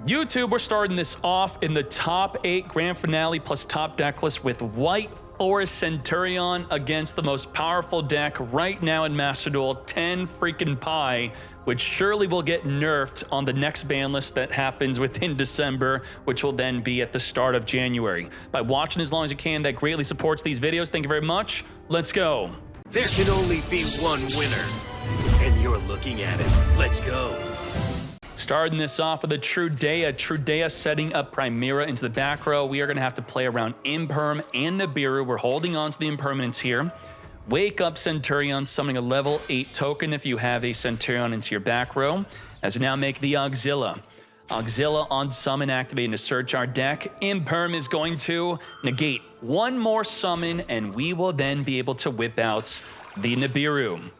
YouTube, we're starting this off in the top 8 grand finale plus top deck list with White Forest Centurion against the most powerful deck right now in Master Duel, Tenpai, which surely will get nerfed on the next ban list that happens within December, which will then be at the start of January. By watching as long as you can, that greatly supports these videos. Thank you very much. Let's go. There can only be one winner, and you're looking at it. Let's go. Starting this off with a Trudea setting up Primera into the back row. We are going to have to play around Imperm and Nibiru. We're holding on to the impermanence here. Wake up Centurion, summoning a level 8 token if you have a Centurion into your back row. As we now make the Auxilla. Auxilla on summon, activating to search our deck. Imperm is going to negate one more summon, and we will then be able to whip out the Nibiru.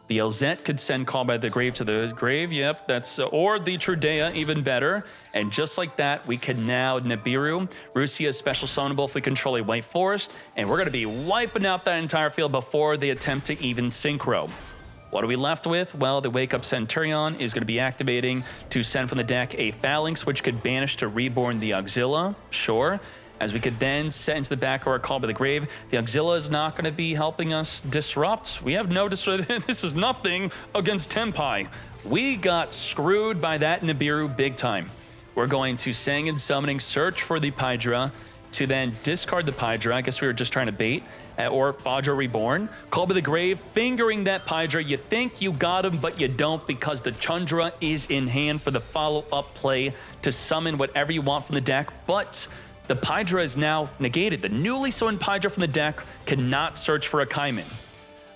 The LZ could send Call by the Grave to the grave, yep, that's, or the Trudea, even better. And just like that, we can now Nibiru. Rusia is special summonable if we control a White Forest, and we're going to be wiping out that entire field before they attempt to even synchro. What are we left with? Well, the Wake Up Centurion is going to be activating to send from the deck a Phalanx, which could banish to reborn the Auxilla, sure. As we could then set into the back or Call by the Grave. The Auxilla is not going to be helping us disrupt. We have no disrupt. This is nothing against Tenpai. We got screwed by that Nibiru big time. We're going to Sangan Summoning, search for the Pydra, to then discard the Pydra. I guess we were just trying to bait. Or Phaedra Reborn. Call by the Grave, fingering that Pydra. You think you got him, but you don't, because the Chundra is in hand for the follow-up play to summon whatever you want from the deck. But the Pydra is now negated. The newly summoned Pydra from the deck cannot search for a Kaiman.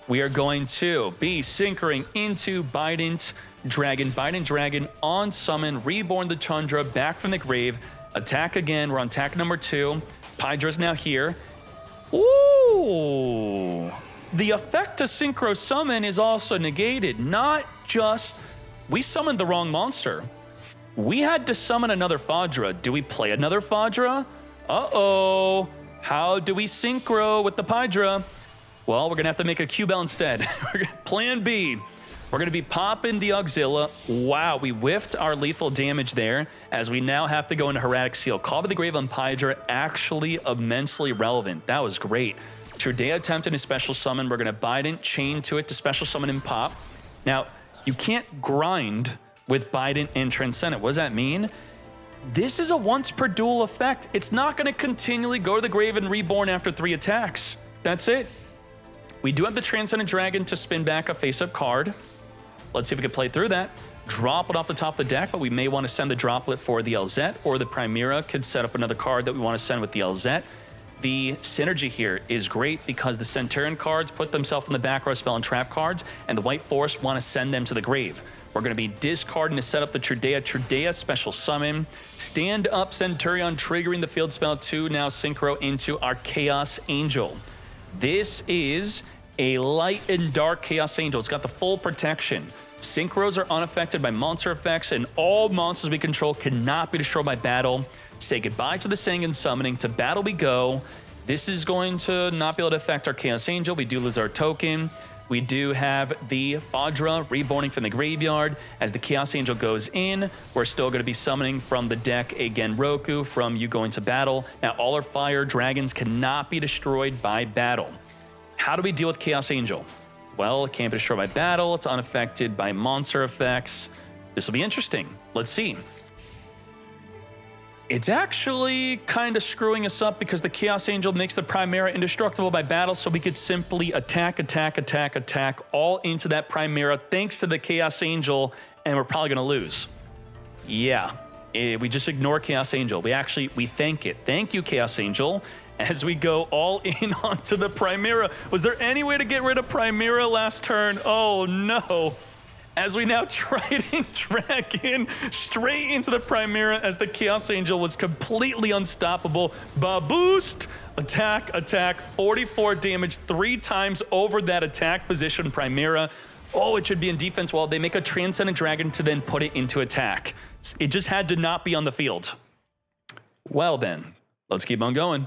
We are going to be syncering into Bident Dragon on summon, reborn the Chundra back from the grave, attack again. We're on attack number 2. Pydra's now here. Ooh! The effect to synchro summon is also negated. Not just, we summoned the wrong monster. We had to summon another Phaedra. Do we play another Phaedra? Uh-oh. How do we synchro with the Pydra? Well, we're going to have to make a Yubel instead. Plan B. We're going to be popping the Auxilla. Wow, we whiffed our lethal damage there, as we now have to go into Hieratic Seal. Call by the Grave on Pydra, actually immensely relevant. That was great. Trudea attempted a special summon. We're going to Bident, chain to it to special summon and pop. Now, you can't grind with Bident and Transcendent. What does that mean? This is a once per duel effect. It's not going to continually go to the grave and reborn after 3 attacks. That's it. We do have the Transcendent Dragon to spin back a face-up card. Let's see if we can play through that. Drop it off the top of the deck, but we may want to send the droplet for the LZ, or the Primera could set up another card that we want to send with the LZ. The synergy here is great because the Centurion cards put themselves in the back row spell and trap cards, and the White Forest want to send them to the grave. We're going to be discarding to set up the Trudea special summon. Stand up Centurion, triggering the field spell to now synchro into our Chaos Angel. This is a light and dark Chaos Angel. It's got the full protection. Synchros are unaffected by monster effects, and all monsters we control cannot be destroyed by battle. Say goodbye to the Sangan Summoning. To battle we go. This is going to not be able to affect our Chaos Angel. We do lose our token. We do have the Phaedra reborning from the graveyard. As the Chaos Angel goes in, we're still going to be summoning from the deck a Genroku from you going to battle. Now, all our fire dragons cannot be destroyed by battle. How do we deal with Chaos Angel? Well, it can't be destroyed by battle. It's unaffected by monster effects. This will be interesting. Let's see. It's actually kind of screwing us up because the Chaos Angel makes the Primera indestructible by battle, so we could simply attack all into that Primera thanks to the Chaos Angel, and we're probably going to lose. Yeah, we just ignore Chaos Angel. We thank it. Thank you, Chaos Angel, as we go all in onto the Primera. Was there any way to get rid of Primera last turn? Oh, no. As we now Trident Dragon straight into the Primera, as the Chaos Angel was completely unstoppable. Boost! Attack, 44 damage 3 times over that attack position Primera. Oh, it should be in defense. Well, they make a Transcendent Dragon to then put it into attack. It just had to not be on the field. Well then, let's keep on going.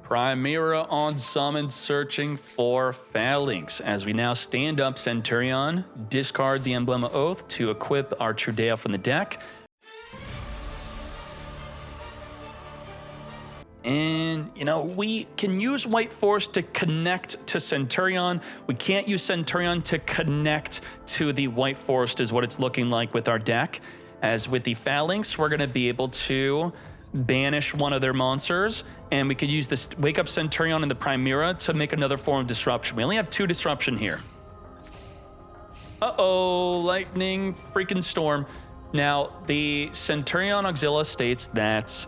Primera on summon, searching for Phalanx. As we now stand up Centurion, discard the Emblem of Oath to equip our Trudea from the deck. And, you know, we can use White Force to connect to Centurion. We can't use Centurion to connect to the White Forest is what it's looking like with our deck. As with the Phalanx, we're going to be able to banish one of their monsters, and we could use this Wake Up Centurion in the Primera to make another form of disruption. We only have 2 disruption here. Uh-oh, lightning freaking storm. Now, the Centurion Auxilia states that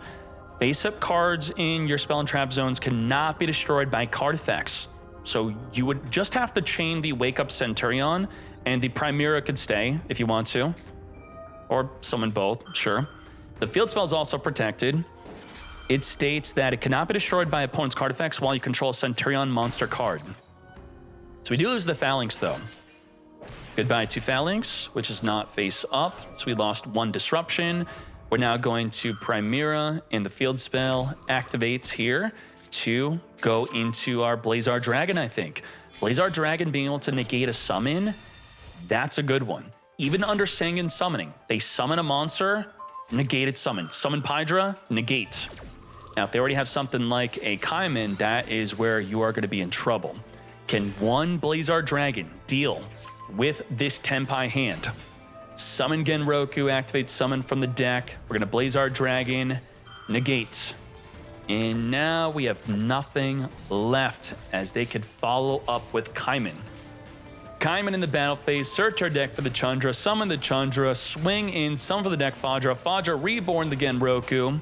face-up cards in your spell and trap zones cannot be destroyed by card effects. So you would just have to chain the Wake Up Centurion, and the Primera could stay if you want to. Or summon both, sure. The field spell is also protected. It states that it cannot be destroyed by opponent's card effects while you control a Centurion monster card. So we do lose the Phalanx, though. Goodbye to Phalanx, which is not face up. So we lost 1 disruption. We're now going to Primera, and the field spell activates here to go into our Blazar Dragon, I think. Blazar Dragon being able to negate a summon, that's a good one. Even under Sanguine Summoning, they summon a monster, negate its summon. Summon Pydra, negate. Now, if they already have something like a Kaiman, that is where you are going to be in trouble. Can one Blazar Dragon deal with this Tenpai hand? Summon Genroku, activate summon from the deck. We're going to Blazar Dragon, negate. And now we have nothing left as they could follow up with Kaiman. Kaiman in the battle phase, search our deck for the Chandra, summon the Chandra, swing in, summon for the deck Fadra, Fadra reborn the Genroku.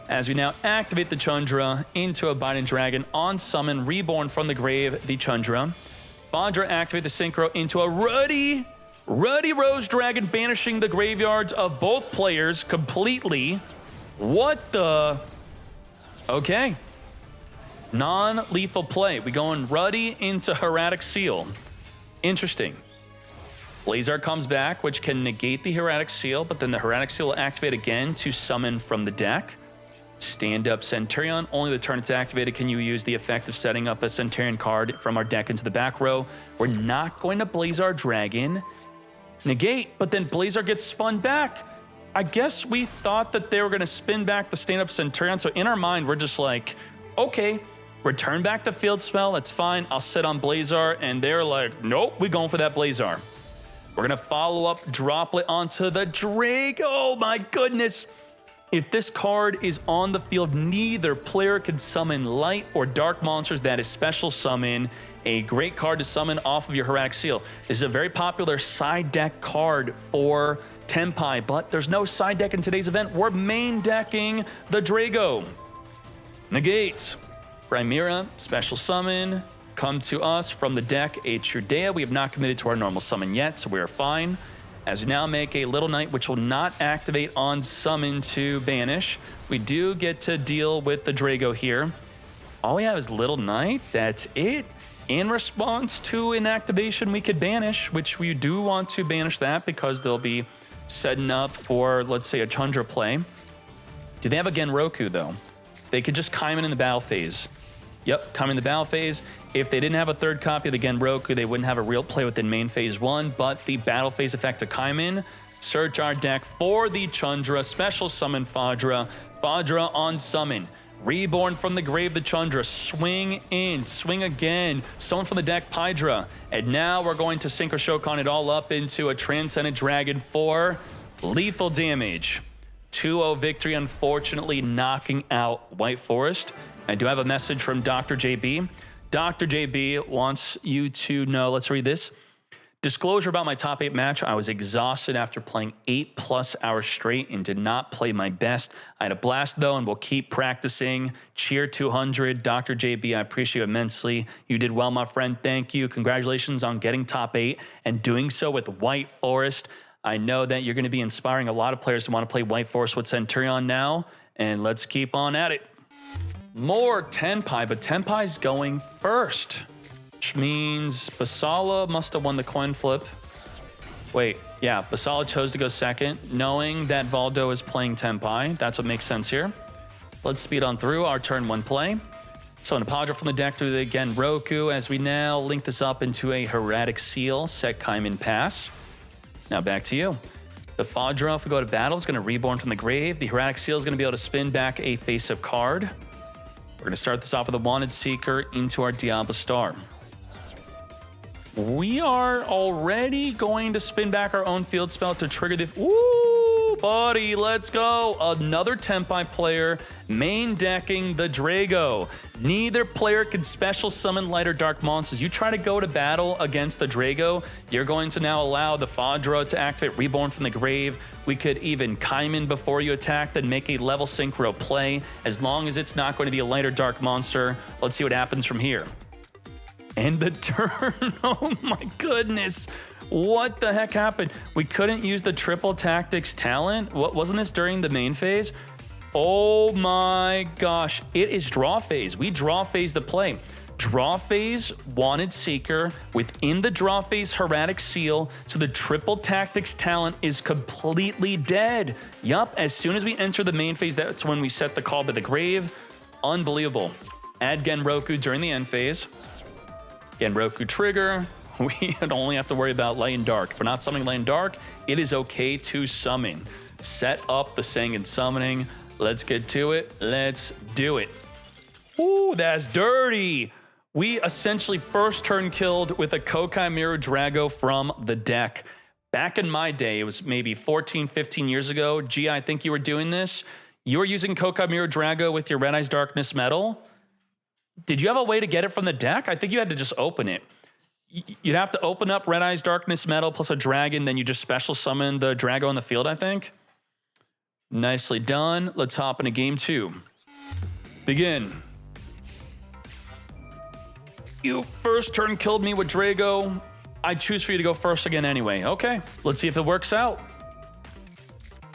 As we now activate the Chandra into a Biden Dragon on summon, reborn from the grave the Chandra. Fadra activate the Synchro into a Ruddy Rose Dragon, banishing the graveyards of both players completely. What the? Okay. Non-lethal play. We going Ruddy into Hieratic Seal. Interesting. Blazar comes back, which can negate the Hieratic Seal, but then the Hieratic Seal will activate again to summon from the deck. Stand up Centurion. Only the turn it's activated can you use the effect of setting up a Centurion card from our deck into the back row. We're not going to Blazar Dragon. Negate, but then Blazar gets spun back. I guess we thought that they were going to spin back the stand up Centurion, so in our mind, we're just like, okay, return back the field spell, that's fine. I'll sit on Blazar, and they're like, nope, we're going for that Blazar. We're going to follow up Droplet onto the Drake. Oh my goodness. If this card is on the field, neither player can summon light or dark monsters. That is special summon. A great card to summon off of your Hieratic Seal. This is a very popular side deck card for Tenpai, but there's no side deck in today's event. We're main decking the Drago. Negate. Primera, special summon, come to us from the deck, a Trudea. We have not committed to our normal summon yet, so we are fine. As we now make a Little Knight, which will not activate on summon to banish. We do get to deal with the Drago here. All we have is Little Knight, that's it. In response to an activation, we could banish, which we do want to banish that because they'll be setting up for, let's say, a Chandra play. Do they have a Genroku, though? They could just Kaiman in the battle phase. Yep, Kaiman in the battle phase. If they didn't have a third copy of the Genroku, they wouldn't have a real play within main phase 1, but the battle phase effect of Kaiman. Search our deck for the Chandra, special summon Fadra. Fadra on summon. Reborn from the grave, the Chandra. Swing in, swing again. Summon from the deck, Pydra. And now we're going to Synchro Shokan it all up into a Transcendent Dragon for lethal damage. 2-0 victory, unfortunately knocking out White Forest. I do have a message from Dr. JB. Dr. JB wants you to know, let's read this. Disclosure about my top 8 match. I was exhausted after playing 8+ hours straight and did not play my best. I had a blast though and will keep practicing. Cheer 200. Dr. JB, I appreciate you immensely. You did well, my friend. Thank you. Congratulations on getting top 8 and doing so with White Forest. I know that you're going to be inspiring a lot of players who want to play White Forest with Centurion now, and let's keep on at it. More Tenpai, but Tenpai's going first, which means Basala must have won the coin flip. Wait, yeah, Basala chose to go second, knowing that Valdo is playing Tenpai. That's what makes sense here. Let's speed on through our turn 1 play. So an Padra from the deck to the Genroku as we now link this up into a Hieratic Seal, set Kaimin Pass. Now back to you. The Fadra, if we go to battle, is going to reborn from the grave. The Hieratic Seal is going to be able to spin back a face-up card. We're going to start this off with a Wanted Seeker into our Diablo Star. We are already going to spin back our own field spell to trigger the... Ooh, buddy, let's go. Another Tenpai player main decking the Drago. Neither player can special summon light or dark monsters. You try to go to battle against the Drago, you're going to now allow the Fadra to activate Reborn from the Grave. We could even Kaimin before you attack, then make a level synchro play. As long as it's not going to be a light or dark monster, let's see what happens from here. And the turn, oh my goodness. What the heck happened? We couldn't use the triple tactics talent? What, wasn't this during the main phase? Oh my gosh, it is draw phase. We draw phase the play. Draw phase, Wanted Seeker, within the draw phase, Hieratic Seal, so the triple tactics talent is completely dead. Yup, as soon as we enter the main phase, that's when we set the call by the grave. Unbelievable. Add Genroku during the end phase. Genroku trigger, we only have to worry about light and dark. If we're not summoning light and dark, it is okay to summon. Set up the Sangan summoning. Let's get to it. Let's do it. Ooh, that's dirty. We essentially first turn killed with a Kokai Miru Drago from the deck. Back in my day, it was maybe 14, 15 years ago. Gee, I think you were doing this. You were using Kokai Miru Drago with your Red Eyes Darkness Metal. Did you have a way to get it from the deck? I think you had to just open it. You'd have to open up Red Eyes Darkness Metal plus a dragon, then you just special summon the Drago on the field, I think. Nicely done. Let's hop into game 2. Begin. You first turn killed me with Drago. I choose for you to go first again anyway. Okay, let's see if it works out.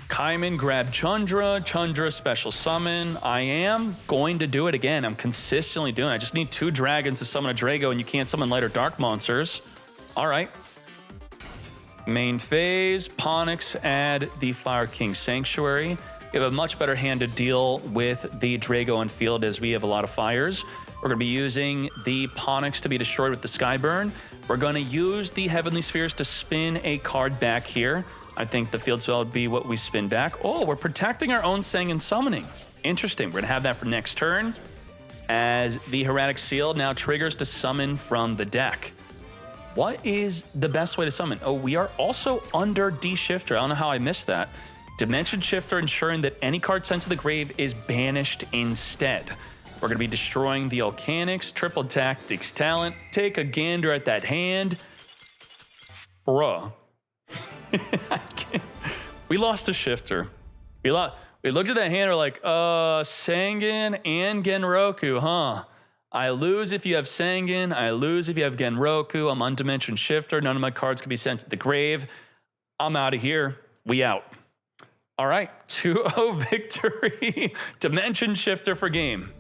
Kaimin, grab Chandra, special summon. I am going to do it again. I'm consistently doing it. I just need 2 dragons to summon a Drago, and you can't summon light or dark monsters. All right. Main phase, Ponix, add the Fire King Sanctuary. We have a much better hand to deal with the Drago on field as we have a lot of fires. We're going to be using the Ponix to be destroyed with the Skyburn. We're going to use the Heavenly Spheres to spin a card back here. I think the field spell would be what we spin back. Oh, we're protecting our own Sangan summoning. Interesting. We're going to have that for next turn as the Hieratic Seal now triggers to summon from the deck. What is the best way to summon? Oh, we are also under D-Shifter. I don't know how I missed that. Dimension Shifter ensuring that any card sent to the grave is banished instead. We're going to be destroying the Volcanics, triple tactics talent. Take a gander at that hand. Bruh. We lost a shifter. We looked at that hand, we're like, Sangan and Genroku, huh? I lose if you have Sangan, I lose if you have Genroku, I'm undimension shifter, none of my cards can be sent to the grave. I'm out of here. We out. All right, 2-0 victory. Dimension shifter for game.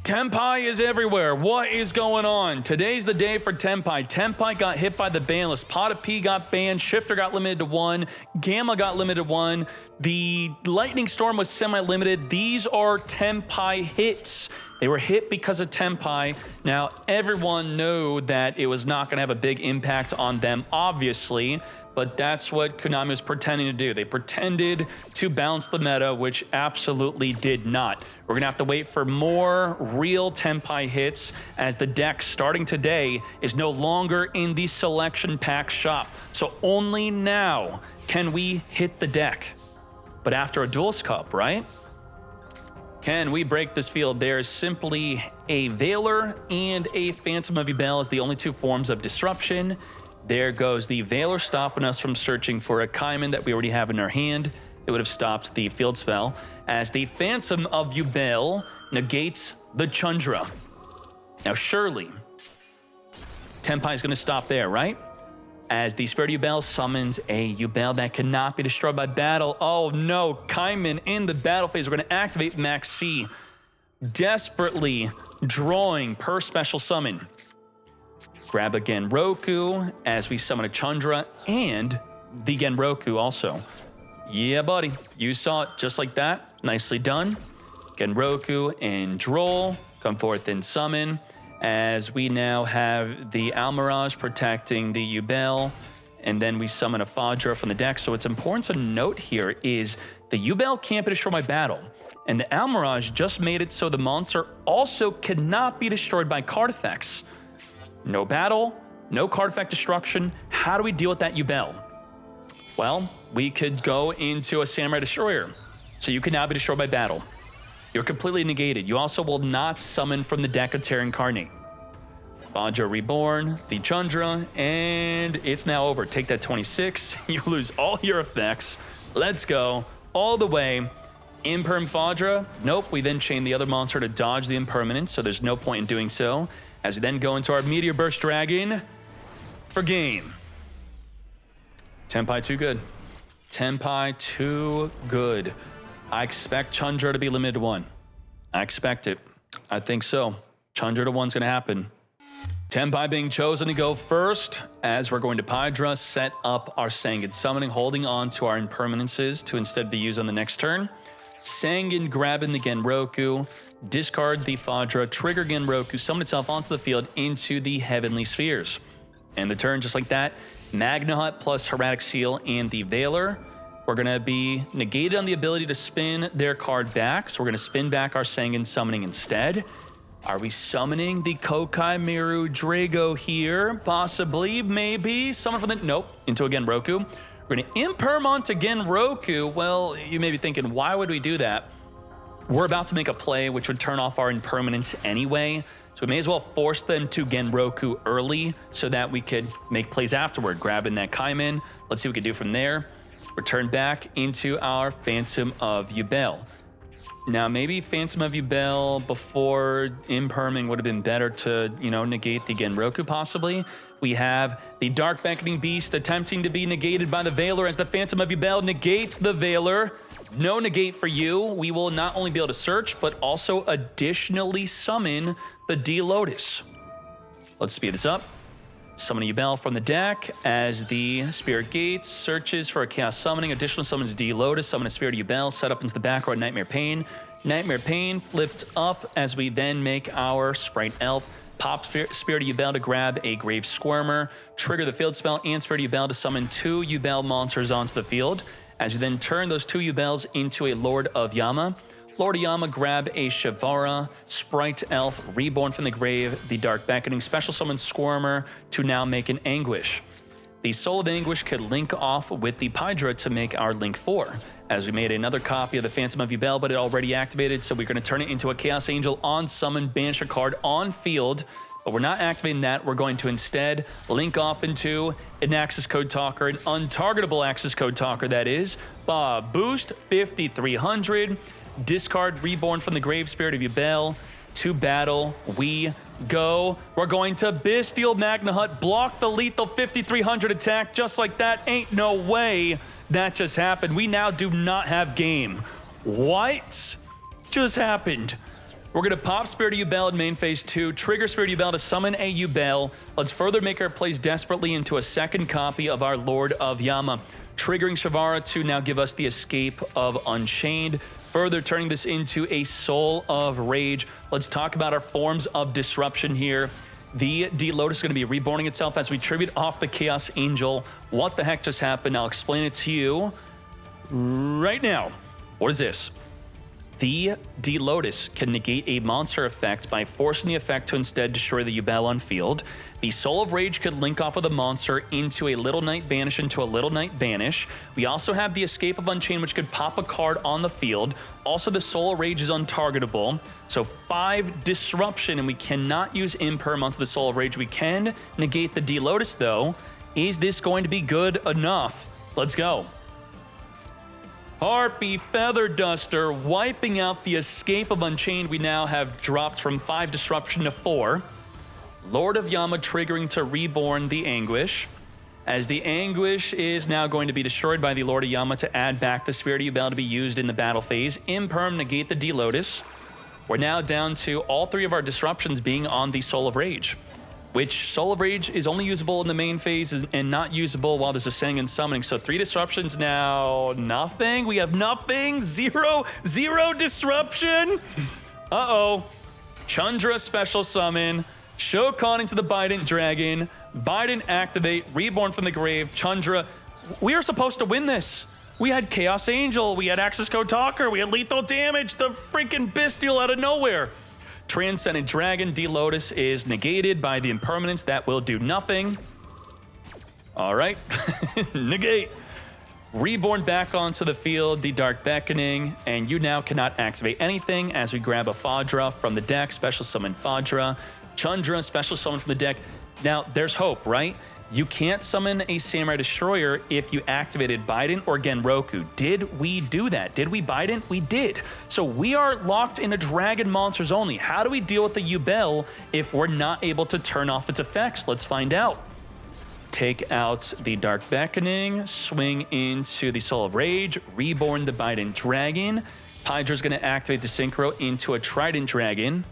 Tenpai is everywhere. What is going on? Today's the day for Tenpai. Tenpai got hit by the ban list. Pot of P got banned. Shifter got limited to 1. Gamma got limited to 1. The Lightning Storm was semi-limited. These are Tenpai hits. They were hit because of Tenpai. Now, everyone knew that it was not going to have a big impact on them, obviously, but that's what Konami was pretending to do. They pretended to balance the meta, which absolutely did not. We're going to have to wait for more real Tenpai hits as the deck starting today is no longer in the selection pack shop. So only now can we hit the deck. But after a Duelist Cup, right? Can we break this field? There's simply a Veiler and a Phantom of Yubel as the only 2 forms of disruption. There goes the Veiler stopping us from searching for a Kaimin that we already have in our hand. It would have stopped the field spell as the Phantom of Yubel negates the Chandra. Now surely, Tenpai is going to stop there, right? As the Spirit of Yubel summons a Yubel that cannot be destroyed by battle. Oh no, Kaimin in the battle phase. We're going to activate Max C. Desperately drawing per special summon. Grab a Genroku as we summon a Chandra and the Genroku also. Yeah, buddy. You saw it just like that. Nicely done. Genroku and Droll. come forth and summon, as we now have the Almirage protecting the Yubel, and then we summon a Fadra from the deck. So what's important to note here is the Yubel can't be destroyed by battle, and the Almirage just made it so the monster also cannot be destroyed by card effects. No battle, no card effect destruction. How do we deal with that Yubel? Well, we could go into a Samurai Destroyer, so you can now be destroyed by battle. You're completely negated. You also will not summon from the deck a Terra Incarnate. Fadra Reborn, the Chandra, and it's now over. Take that 26. You lose all your effects. Let's go all the way. Imperm Fadra. Nope, we then chain the other monster to dodge the impermanence, so there's no point in doing so. As we then go into our Meteor Burst Dragon for game. Tenpai too good. Tenpai too good. I expect Chandra to be limited to 1. I expect it. I think so. Chandra to 1's gonna happen. Tenpai being chosen to go first, as we're going to Pydra, set up our Sangan Summoning, holding on to our impermanences to instead be used on the next turn. Sangan grabbing the Genroku, discard the Fadra, trigger Genroku, summon itself onto the field into the Heavenly Spheres. And the turn, just like that, Magna Hut plus Hieratic Seal and the Veiler. We're going to be negated on the ability to spin their card back, so we're going to spin back our Sangan Summoning instead. Are we summoning the Kokai Miru Drago here? Possibly, maybe. Summon from the... Nope, into a Genroku. We're going to imperm onto Genroku. Well, you may be thinking, why would we do that? We're about to make a play which would turn off our impermanence anyway, so we may as well force them to Genroku early so that we could make plays afterward, grabbing that Kaiman. Let's see what we can do from there. Return back into our Phantom of Yubel. Now, maybe Phantom of Yubel before imperming would have been better to, negate the Genroku possibly. We have the Dark Beckoning Beast attempting to be negated by the Veiler as the Phantom of Yubel negates the Veiler. No negate for you. We will not only be able to search, but also additionally summon the D-Lotus. Let's speed this up. Summon a Yubel from the deck as the Spirit Gates searches for a Chaos Summoning. Additional summon to D-Lotus, summon a Spirit Yubel, set up into the back row Nightmare Pain. Nightmare Pain flipped up as we then make our Sprite Elf. Pop Spirit Yubel to grab a Grave Squirmer. Trigger the field spell and Spirit Yubel to summon 2 Yubel monsters onto the field. As you then turn those 2 Yubels into a Lord of Yama. Lord of Yama, grab a Shavara, Sprite Elf, Reborn from the Grave, the Dark Beckoning, Special Summon Squirmer to now make an Anguish. The Soul of Anguish could link off with the Pydra to make our Link 4, as we made another copy of the Phantom of Yubel, but it already activated, so we're going to turn it into a Chaos Angel on summon, banish a card on field, but we're not activating that. We're going to instead link off into an Access Code Talker, an untargetable Access Code Talker, that is. Boost 5300. Discard Reborn from the Grave, Spirit of Yubel. To battle we go. We're going to Bestial Magna Hut, block the lethal 5300 attack just like that. Ain't no way that just happened. We now do not have game. What just happened? We're going to pop Spirit of Yubel in main phase 2, trigger Spirit of Yubel to summon a Yubel. Let's further make our plays desperately into a second copy of our Lord of Yama. Triggering Shavara to now give us the escape of Unchained. Further turning this into a Soul of Rage. Let's talk about our forms of disruption here. The D-Lotus is going to be reborning itself as we tribute off the Chaos Angel. What the heck just happened? I'll explain it to you right now. What is this? The D-Lotus can negate a monster effect by forcing the effect to instead destroy the Yubel on field. The Soul of Rage could link off with a monster into a Little Knight Banish into a Little Knight Banish. We also have the Escape of Unchained, which could pop a card on the field. Also, the Soul of Rage is untargetable. So 5 disruption, and we cannot use Imperm onto the Soul of Rage. We can negate the D-Lotus, though. Is this going to be good enough? Let's go. Harpy Feather Duster, wiping out the Escape of Unchained. We now have dropped from 5 disruption to 4. Lord of Yama triggering to reborn the Anguish, as the Anguish is now going to be destroyed by the Lord of Yama to add back the Spirit of Yubel to be used in the battle phase. Imperm, negate the D-Lotus. We're now down to all 3 of our disruptions being on the Soul of Rage, which Soul of Rage is only usable in the main phase and not usable while there's a Sangan Summoning. So 3 disruptions now, nothing. We have nothing, zero disruption. Uh-oh. Chandra special summon, Shokan into the Bident Dragon, Bident activate, Reborn from the grave, Chandra. We are supposed to win this. We had Chaos Angel, we had Access Code Talker, we had lethal damage, the freaking Bestial out of nowhere. Transcendent Dragon, D-Lotus is negated by the impermanence. That will do nothing. All right, negate. Reborn back onto the field, the Dark Beckoning, and you now cannot activate anything as we grab a Fadra from the deck, special summon Fadra. Chandra, special summon from the deck. Now, there's hope, right? You can't summon a Samurai Destroyer if you activated Bident or Genroku. Did we do that? Did we Bident? We did. So we are locked into Dragon monsters only. How do we deal with the Yubel if we're not able to turn off its effects? Let's find out. Take out the Dark Beckoning, swing into the Soul of Rage, Reborn the Bident Dragon. Hydra's gonna activate the Synchro into a Trident Dragon.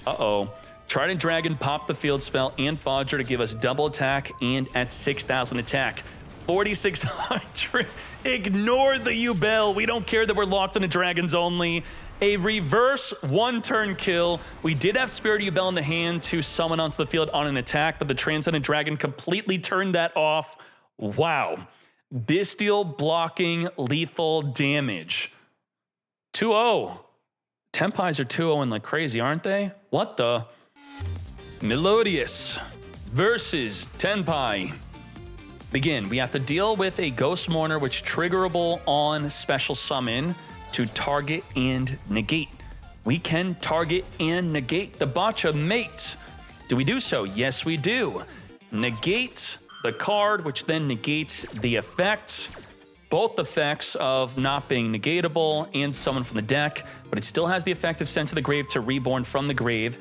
Uh-oh. Trident Dragon popped the field spell and Fadra to give us double attack and at 6,000 attack. 4,600. Ignore the Yubel. We don't care that we're locked into dragons only. A reverse one-turn kill. We did have Spirit Yubel in the hand to summon onto the field on an attack, but the Transcendent Dragon completely turned that off. Wow. Bestial blocking lethal damage. 2-0. Tenpais are 2-0 like crazy, aren't they? What the? Melodious versus Tenpai. Begin. We have to deal with a Ghost Mourner, which triggerable on special summon to target and negate. We can target and negate the Bacha mate. Do we do so? Yes, we do. Negate the card, which then negates the effect. Both effects of not being negatable and summon from the deck, but it still has the effect of sent to the grave to Reborn from the grave.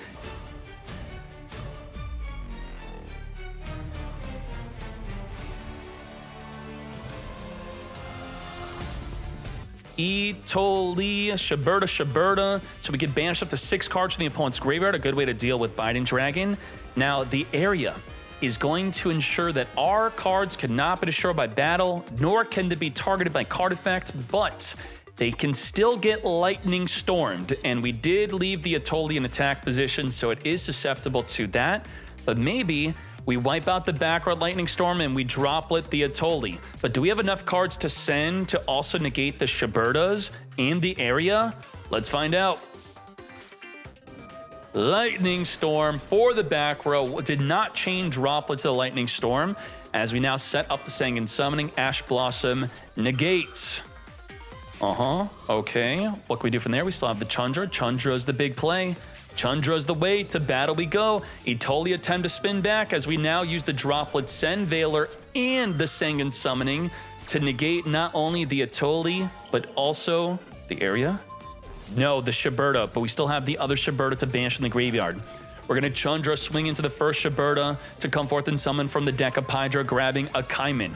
Itoli, Shaberta. So we can banish up to 6 cards from the opponent's graveyard, a good way to deal with Bident Dragon. Now, the area is going to ensure that our cards cannot be destroyed by battle, nor can they be targeted by card effect, but they can still get lightning stormed. And we did leave the Itoli in attack position, so it is susceptible to that. But maybe we wipe out the backward lightning storm and we droplet the Itoli. But do we have enough cards to send to also negate the Shabertas and the area? Let's find out. Lightning Storm for the back row. Did not chain droplet to the Lightning Storm as we now set up the Sanguine Summoning. Ash Blossom negate. Okay. What can we do from there? We still have the Chandra. Chandra is the big play. Chandra is the way. To battle we go. Itoli attempt to spin back as we now use the droplet Send Veiler and the Sanguine Summoning to negate not only the Itoli, but also the area. No, the Shaberta, but we still have the other Shaberta to banish in the graveyard. We're going to Chandra swing into the first Shaberta to come forth and summon from the deck of Hydra, grabbing a Kaiman.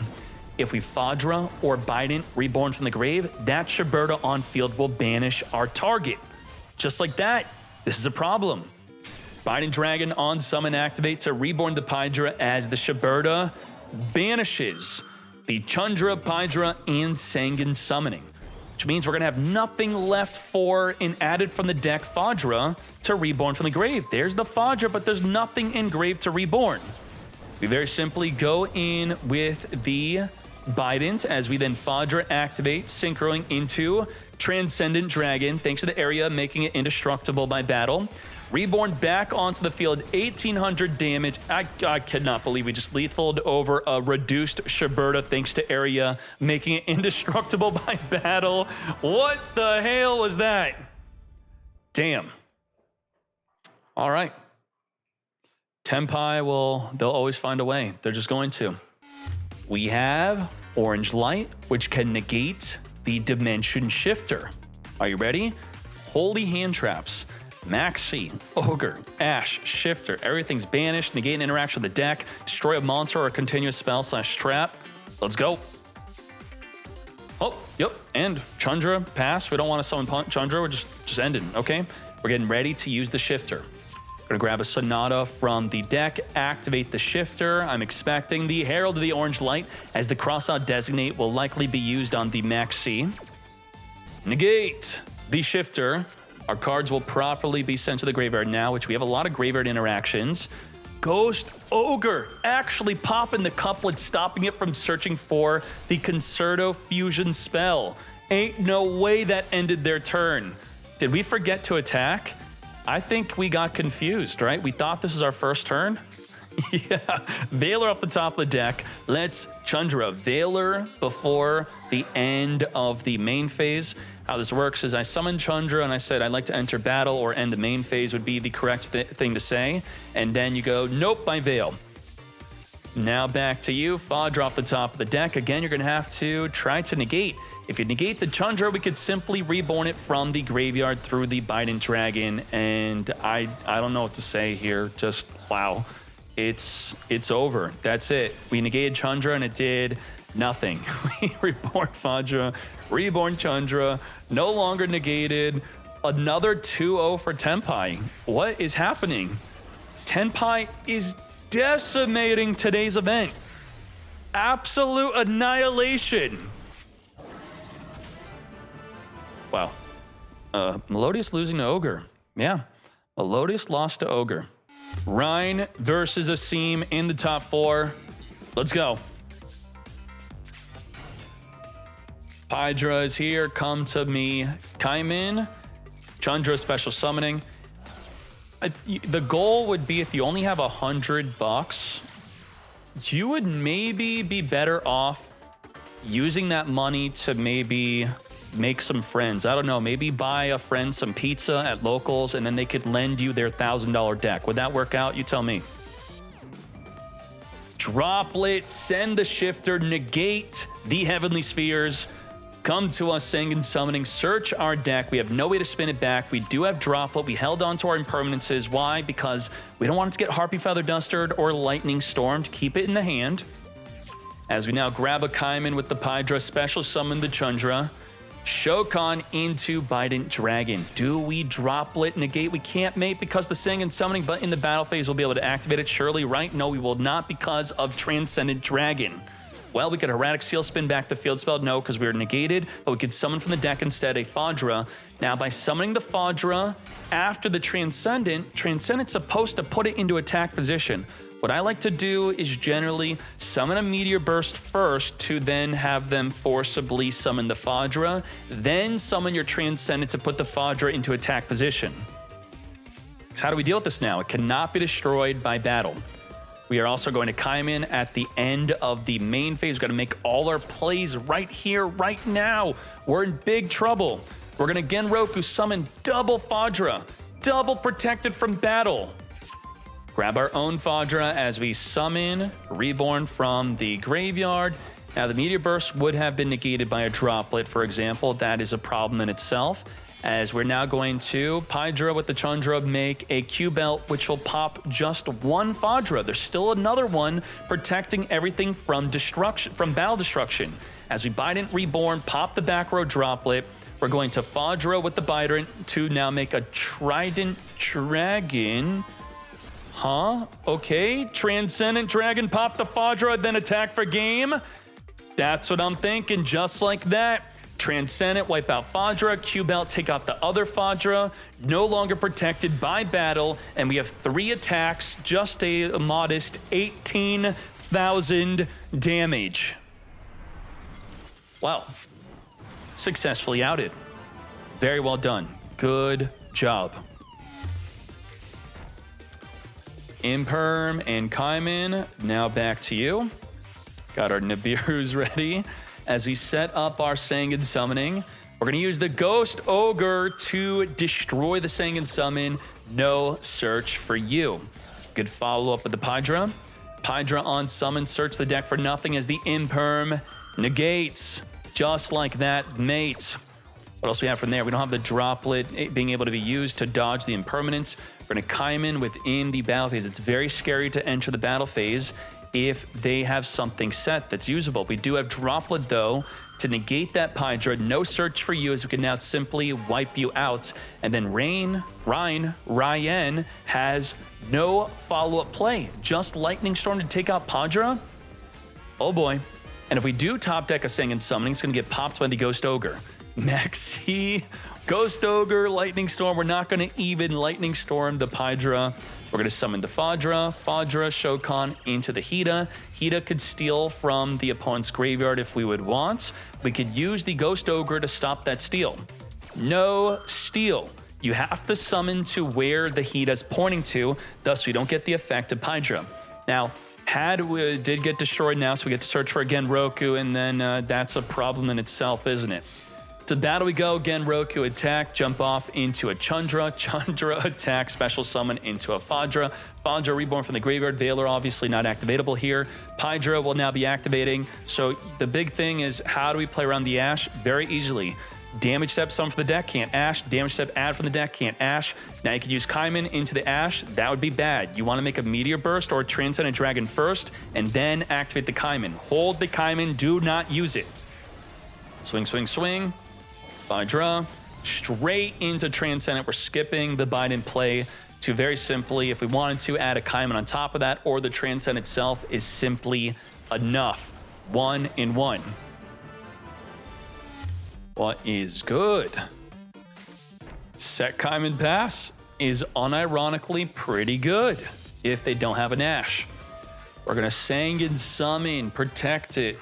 If we Fadra or Bident Reborn from the grave, that Shaberta on field will banish our target. Just like that, this is a problem. Bident Dragon on summon activate to Reborn the Hydra as the Shaberta banishes the Chandra, Hydra, and Sanguine Summoning. Which means we're going to have nothing left for an added from the deck Fadra to Reborn from the grave. There's the Fadra, but there's nothing in grave to Reborn. We very simply go in with the Bident as we then Fadra activate, synchroing into Transcendent Dragon, thanks to the area making it indestructible by battle. Reborn back onto the field, 1,800 damage. I cannot believe we just lethaled over a reduced Shaberta thanks to area making it indestructible by battle. What the hell was that? Damn. All right. Tenpai they'll always find a way. They're just going to. We have Orange Light, which can negate the Dimension Shifter. Are you ready? Holy Hand Traps. Maxi, Ogre, Ash, Shifter, everything's banished, negate an interaction with the deck, destroy a monster or a continuous spell / trap. Let's go. Oh, yep, and Chandra, pass. We don't want to summon Chandra, we're just ending, okay? We're getting ready to use the Shifter. Gonna grab a Sonata from the deck, activate the Shifter. I'm expecting the Herald of the Orange Light as the Crossout Designate will likely be used on the Maxi. Negate the Shifter. Our cards will properly be sent to the graveyard now, which we have a lot of graveyard interactions. Ghost Ogre actually popping the couplet, stopping it from searching for the Concerto Fusion spell. Ain't no way that ended their turn. Did we forget to attack? I think we got confused, right? We thought this was our first turn. Yeah, Veiler off the top of the deck. Let's Chandra Veiler before the end of the main phase. How this works is I summon Chandra and I said I'd like to enter battle or end the main phase would be the correct thing to say. And then you go, nope, I Veil. Now back to you, Fodra off the top of the deck. Again, you're gonna have to try to negate. If you negate the Chandra, we could simply reborn it from the graveyard through the Bident Dragon. And I don't know what to say here, just wow. It's over. That's it. We negated Chandra and it did nothing. We reborn Fodra, reborn Chandra, no longer negated. Another 2-0 for Tenpai. What is happening? Tenpai is decimating today's event. Absolute annihilation. Wow. Melodious losing to Ogre. Yeah. Melodious lost to Ogre. Rhine versus Asim in the top 4. Let's go. Hydra is here. Come to me. Kaimin. Chandra special summoning. The goal would be if you only have $100, you would maybe be better off using that money to maybe make some friends. I don't know, maybe buy a friend some pizza at locals and then they could lend you their $1,000 deck. Would that work out? You tell me. Droplet, send the shifter, negate the heavenly spheres. Come to us, Sanguine Summoning, search our deck. We have no way to spin it back. We do have Droplet. We held on to our impermanences. Why? Because we don't want it to get Harpy Feather Dusted or Lightning Stormed. Keep it in the hand. As we now grab a Kaimin with the Pydra, special summon the Chandra. Shokan into Bident Dragon. Do we Droplet negate? We can't mate because the Sanguine Summoning, but in the battle phase we'll be able to activate it. Surely, right? No, we will not because of Transcendent Dragon. Well, we could Erratic Seal spin back the field spell. No, because we were negated, but we could summon from the deck instead a Fodra. Now, by summoning the Fodra after the Transcendent's supposed to put it into attack position. What I like to do is generally summon a Meteor Burst first to then have them forcibly summon the Fodra, then summon your Transcendent to put the Fodra into attack position. So how do we deal with this now? It cannot be destroyed by battle. We are also going to Kaimin at the end of the main phase. We've got to make all our plays right here, right now. We're in big trouble. We're going to Genroku summon double Fodra, double protected from battle. Grab our own Fodra as we summon Reborn from the graveyard. Now, the Meteor Burst would have been negated by a Droplet, for example. That is a problem in itself. As we're now going to Pydra with the Chandra make a Q-Belt, which will pop just one Fodra. There's still another one protecting everything from destruction, from battle destruction. As we Bident Reborn, pop the back row Droplet. We're going to Fodra with the Bident to now make a Trident Dragon. Huh? Okay. Transcendent Dragon, pop the Fodra, then attack for game. That's what I'm thinking, just like that. Transcendent, wipe out Fodra, Q-Belt, take out the other Fodra, no longer protected by battle, and we have 3 attacks, just a modest 18,000 damage. Wow. Successfully outed. Very well done. Good job. Imperm and Kaimin, now back to you. Got our Nibiru's ready. As we set up our Sanguine Summoning, we're going to use the Ghost Ogre to destroy the Sanguine Summon. No search for you. Good follow-up with the Pydra. Pydra on summon, search the deck for nothing as the Imperm negates. Just like that, mate. What else we have from there? We don't have the Droplet being able to be used to dodge the Impermanence. We're going to Kaimin within the battle phase. It's very scary to enter the battle phase if they have something set that's usable. We do have Droplet, though, to negate that Pydra. No search for you, as we can now simply wipe you out. And then Ryan has no follow-up play. Just Lightning Storm to take out Pydra? Oh boy. And if we do top deck a Sanguine Summoning, it's going to get popped by the Ghost Ogre. Maxi, Ghost Ogre, Lightning Storm. We're not going to even Lightning Storm the Pydra. We're going to summon the Fadra, Shokan into the Hida. Hida could steal from the opponent's graveyard if we would want. We could use the Ghost Ogre to stop that steal. No steal. You have to summon to where the Hida's pointing to, thus we don't get the effect of Pydra. Now, we did get destroyed now, so we get to search for again Roku, and then that's a problem in itself, isn't it? To battle we go, again Roku attack, jump off into a Chandra, Chandra attack, special summon into a Fadra. Fadra reborn from the graveyard, Veiler obviously not activatable here. Pydra will now be activating, so the big thing is how do we play around the Ash? Very easily. Damage step summon from the deck, can't Ash. Damage step add from the deck, can't Ash. Now you could use Kaiman into the Ash. That would be bad. You want to make a Meteor Burst or a Transcendent Dragon first, and then activate the Kaiman. Hold the Kaiman, do not use it. Swing, swing, swing. Pydra. Straight into Transcendent. We're skipping the bind and play to very simply, if we wanted to, add a Kaiman on top of that, or the Transcendent itself is simply enough. 1 in 1. What is good? Set Kaiman Pass is unironically pretty good if they don't have an Ash. We're going to Sangan Summon, protect it.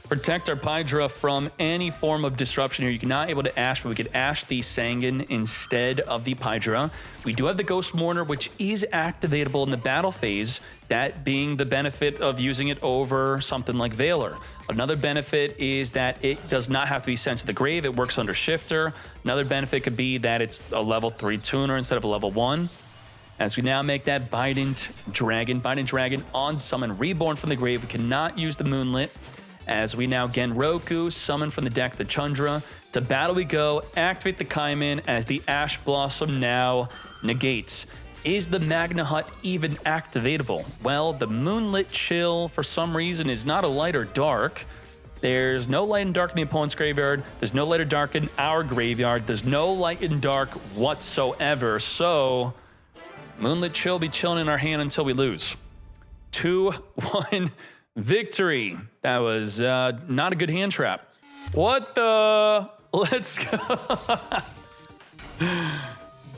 Protect our Pydra from any form of disruption here. You're not able to Ash, but we could Ash the Sangan instead of the Pydra. We do have the Ghost Mourner, which is activatable in the battle phase, that being the benefit of using it over something like Veiler. Another benefit is that it does not have to be sent to the grave. It works under Shifter. Another benefit could be that it's a level 3 tuner instead of a level 1. As we now make that Bident Dragon on summon, reborn from the grave. We cannot use the Moonlit. As we now Genroku, summon from the deck the Chandra. To battle we go, activate the Kaiman as the Ash Blossom now negates. Is the Magna Hut even activatable? Well, the Moonlit Chill, for some reason, is not a light or dark. There's no light and dark in the opponent's graveyard. There's no light or dark in our graveyard. There's no light and dark whatsoever. So, Moonlit Chill be chilling in our hand until we lose. 2-1 victory. That was not a good hand trap. What the? Let's go.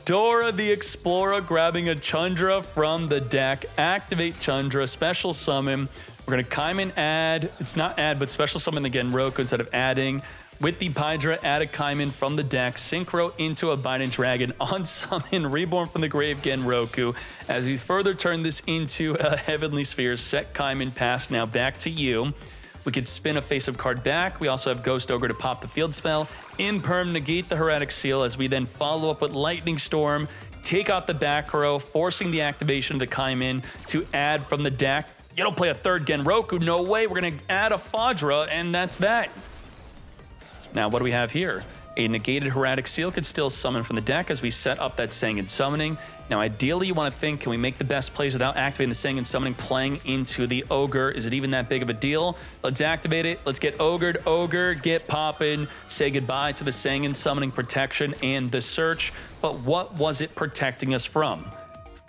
Dora the Explorer grabbing a Chandra from the deck. Activate Chandra, special summon. We're going to Kaiman add. It's not add, but special summon again Roku instead of adding. With the Pydra, add a Kaiman from the deck. Synchro into a Bident Dragon. On summon, reborn from the grave again Roku. As we further turn this into a Heavenly Sphere, set Kaiman Pass now back to you. We could spin a face-up card back. We also have Ghost Ogre to pop the field spell. Imperm, negate the Heretic Seal as we then follow up with Lightning Storm, take out the back row, forcing the activation of the Kaiman to add from the deck. You don't play a third Genroku, no way. We're going to add a Fadra, and that's that. Now, what do we have here? A negated Heretic Seal could still summon from the deck as we set up that Sangan Summoning. Now, ideally, you want to think, can we make the best plays without activating the Sangan Summoning, playing into the Ogre? Is it even that big of a deal? Let's activate it. Let's get Ogred. Ogre, get poppin'. Say goodbye to the Sangan Summoning protection and the search. But what was it protecting us from?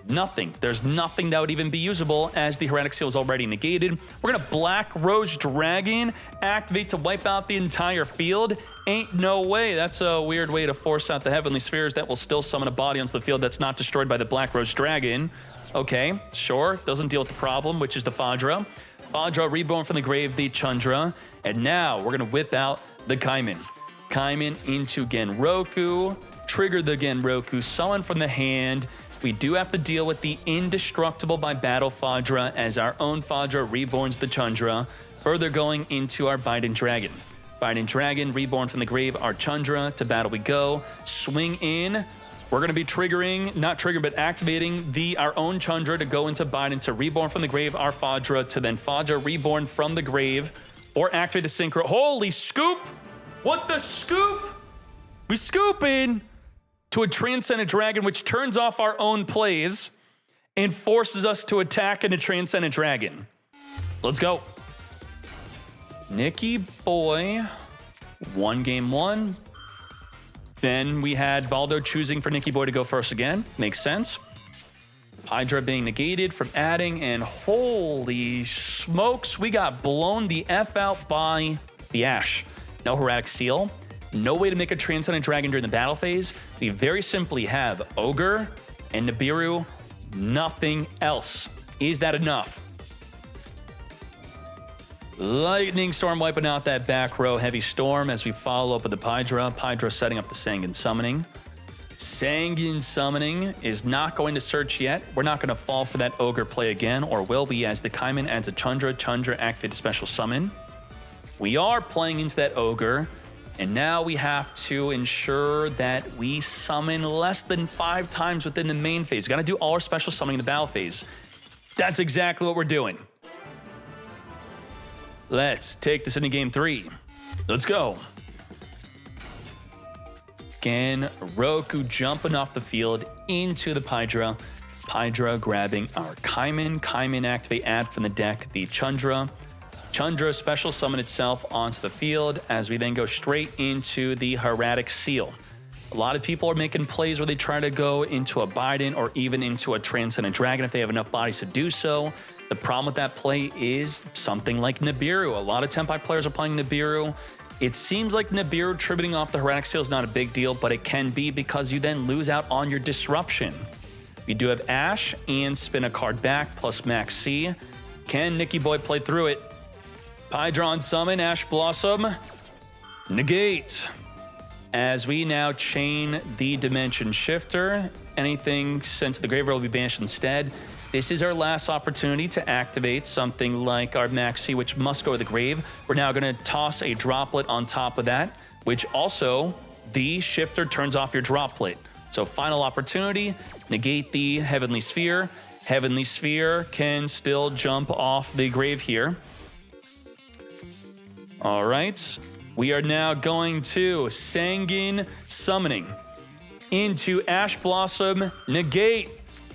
Nothing. There's nothing that would even be usable as the Heretic Seal is already negated. We're going to Black Rose Dragon, activate to wipe out the entire field. Ain't no way. That's a weird way to force out the Heavenly Spheres that will still summon a body onto the field that's not destroyed by the Black Rose Dragon. Okay, sure. Doesn't deal with the problem, which is the Fadra. Fadra reborn from the grave, the Chandra. And now we're going to whip out the Kaiman. Kaiman into Genroku. Trigger the Genroku. Summon from the hand. We do have to deal with the Indestructible by Battle Fadra as our own Fadra reborns the Chandra, further going into our Bident Dragon. Bident Dragon, reborn from the grave, our Chandra. To battle we go. Swing in. We're going to be activating our own Chandra to go into Bident to reborn from the grave, our Fadra, to then Fadra reborn from the grave, or activate a Synchro. Holy scoop! What the scoop? We scoop in to a Transcendent Dragon, which turns off our own plays and forces us to attack in a Transcendent Dragon. Let's go. Nicky Boy, 1 game 1. Then we had Valdo choosing for Nicky Boy to go first again. Makes sense. Hydra being negated from adding, and holy smokes, we got blown the F out by the Ash. No Heretic Seal. No way to make a Transcendent Dragon during the battle phase. We very simply have Ogre and Nibiru, nothing else. Is that enough? Lightning Storm wiping out that back row. Heavy Storm as we follow up with the Pydra. Pydra setting up the Sanguine Summoning. Sanguine Summoning is not going to search yet. We're not going to fall for that Ogre play again, or will we, as the Kaiman adds a Chandra. Chandra activate a special summon. We are playing into that Ogre, and now we have to ensure that we summon less than 5 times within the main phase. We got to do all our special summoning in the battle phase. That's exactly what we're doing. Let's take this into game 3. Let's go. Again, Roku jumping off the field into the Pydra. Pydra grabbing our Kaiman. Kaiman activate, add from the deck the Chandra. Chandra special summon itself onto the field as we then go straight into the Hieratic Seal. A lot of people are making plays where they try to go into a Biden or even into a Transcendent Dragon if they have enough bodies to do so. The problem with that play is something like Nibiru. A lot of Tenpai players are playing Nibiru. It seems like Nibiru tributing off the Hieratic Seal is not a big deal, but it can be because you then lose out on your disruption. You do have Ash and spin a card back plus Max C. Can Nicky Boy play through it? Pydra on summon, Ash Blossom, negate. As we now chain the Dimension Shifter, anything sent to the graveyard will be banished instead. This is our last opportunity to activate something like our Maxi, which must go to the grave. We're now going to toss a Droplet on top of that, which also the Shifter turns off your Droplet. So final opportunity, negate the Heavenly Sphere. Heavenly Sphere can still jump off the grave here. All right, we are now going to Sanguine Summoning into Ash Blossom, negate.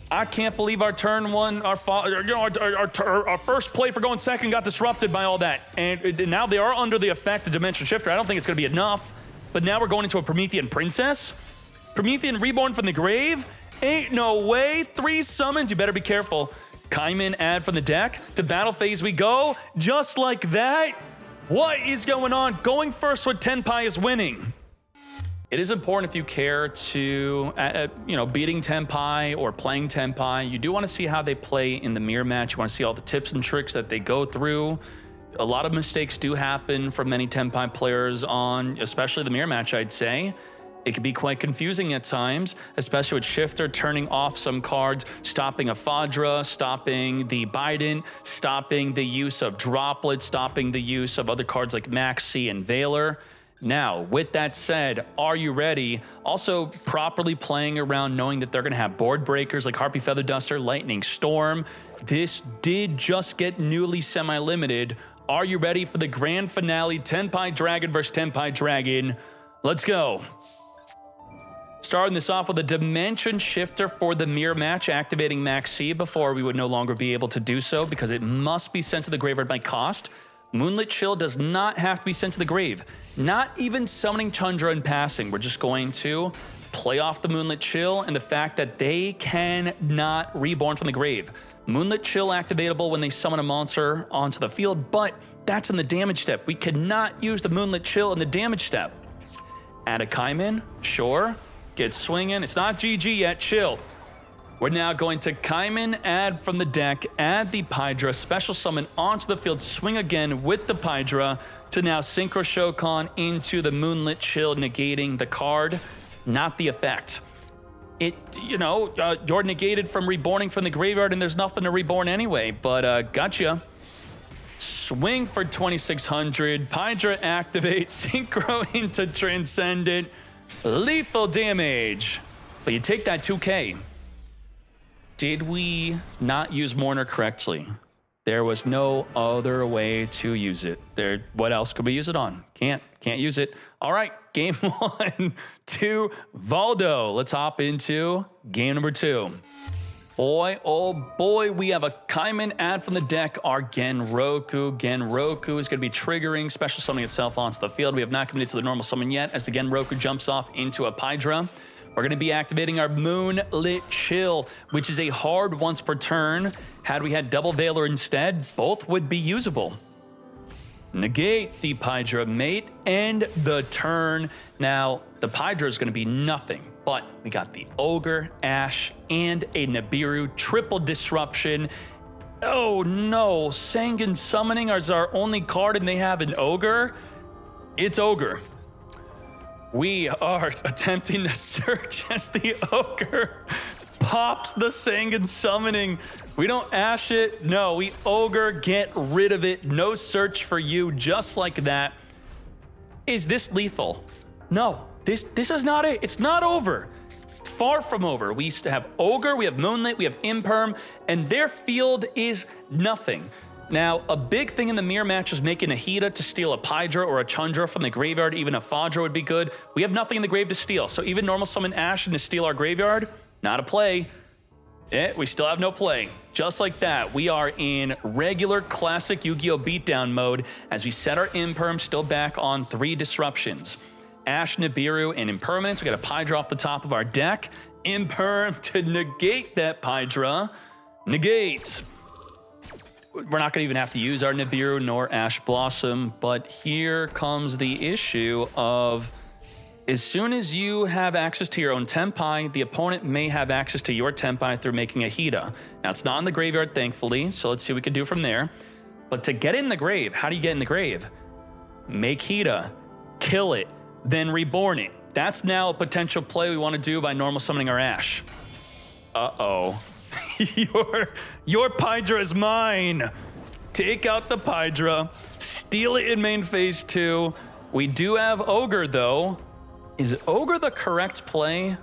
I can't believe our turn one, our first play for going second got disrupted by all that. And now they are under the effect of Dimension Shifter. I don't think it's going to be enough. But now we're going into a Promethean Princess. Promethean Reborn from the grave? Ain't no way. 3 summons. You better be careful. Kaiman add from the deck. To battle phase we go. Just like that. What is going on? Going first with Tenpai is winning. It is important if you care to, beating Tenpai or playing Tenpai, you do want to see how they play in the mirror match. You want to see all the tips and tricks that they go through. A lot of mistakes do happen from many Tenpai players on, especially the mirror match, I'd say. It can be quite confusing at times, especially with Shifter turning off some cards, stopping a Fadra, stopping the Biden, stopping the use of Droplet, stopping the use of other cards like Maxi and Veiler. Now, with that said, are you ready? Also, properly playing around knowing that they're going to have board breakers like Harpy Feather Duster, Lightning Storm. This did just get newly semi-limited. Are you ready for the grand finale, Tenpai Dragon versus Tenpai Dragon? Let's go. Starting this off with a Dimension Shifter for the mirror match, activating Max C before we would no longer be able to do so because it must be sent to the graveyard by cost. Moonlit Chill does not have to be sent to the grave. Not even summoning Chandra and passing. We're just going to play off the Moonlit Chill and the fact that they cannot reborn from the grave. Moonlit Chill activatable when they summon a monster onto the field, but that's in the damage step. We cannot use the Moonlit Chill in the damage step. Add a Kaiman, sure. Get swinging. It's not GG yet, chill. We're now going to Kaiman, add from the deck, add the Pydra, special summon onto the field, swing again with the Pydra to now Synchro Shokan into the Moonlit Chill, negating the card, not the effect. You're negated from reborning from the graveyard and there's nothing to reborn anyway, but gotcha. Swing for 2600, Pydra activate, Synchro into Transcendent, lethal damage. But you take that 2K. Did we not use Mourner correctly? There was no other way to use it. What else could we use it on? Can't use it. All right, game 1 to Valdo. Let's hop into game number 2. Boy, oh boy, we have a Kaiman add from the deck, our Genroku. Genroku is going to be triggering, special summoning itself onto the field. We have not committed to the normal summon yet as the Genroku jumps off into a Pydra. We're going to be activating our Moonlit Chill, which is a hard once per turn. Had we had double Veiler instead, both would be usable. negate the Pydra, mate, end the turn. Now, the Pydra is going to be nothing, but we got the Ogre, Ashe, and a Nibiru, triple disruption. Oh no, Sangan Summoning is our only card and they have an Ogre? It's Ogre. We are attempting to search as the Ogre pops the Sangan Summoning. We don't Ashe it. No, we Ogre, get rid of it. No search for you, just like that. Is this lethal? No, this is not it. It's not over. It's far from over. We used to have Ogre, we have Moonlit, we have Imperm, and their field is nothing. Now, a big thing in the mirror match is making a Hida to steal a Pydra or a Chandra from the graveyard. Even a Fadra would be good. We have nothing in the grave to steal, so even normal summon Ashe and to steal our graveyard, not a play. We still have no play. Just like that, we are in regular classic Yu-Gi-Oh! Beatdown mode as we set our Imperm still back on 3 disruptions. Ashe, Nibiru, and Impermanence. We got a Pydra off the top of our deck. Imperm to negate that Pydra. Negate. We're not going to even have to use our Nibiru nor Ashe Blossom, but here comes the issue of as soon as you have access to your own Tenpai, the opponent may have access to your Tenpai through making a Hida. Now, it's not in the graveyard, thankfully, so let's see what we can do from there. But to get in the grave, how do you get in the grave? Make Hida, kill it, then reborn it. That's now a potential play we want to do by normal summoning our Ashe. Uh-oh. Your Pydra is mine. Take out the Pydra, steal it in main phase 2. We do have Ogre, though. Is Ogre the correct play?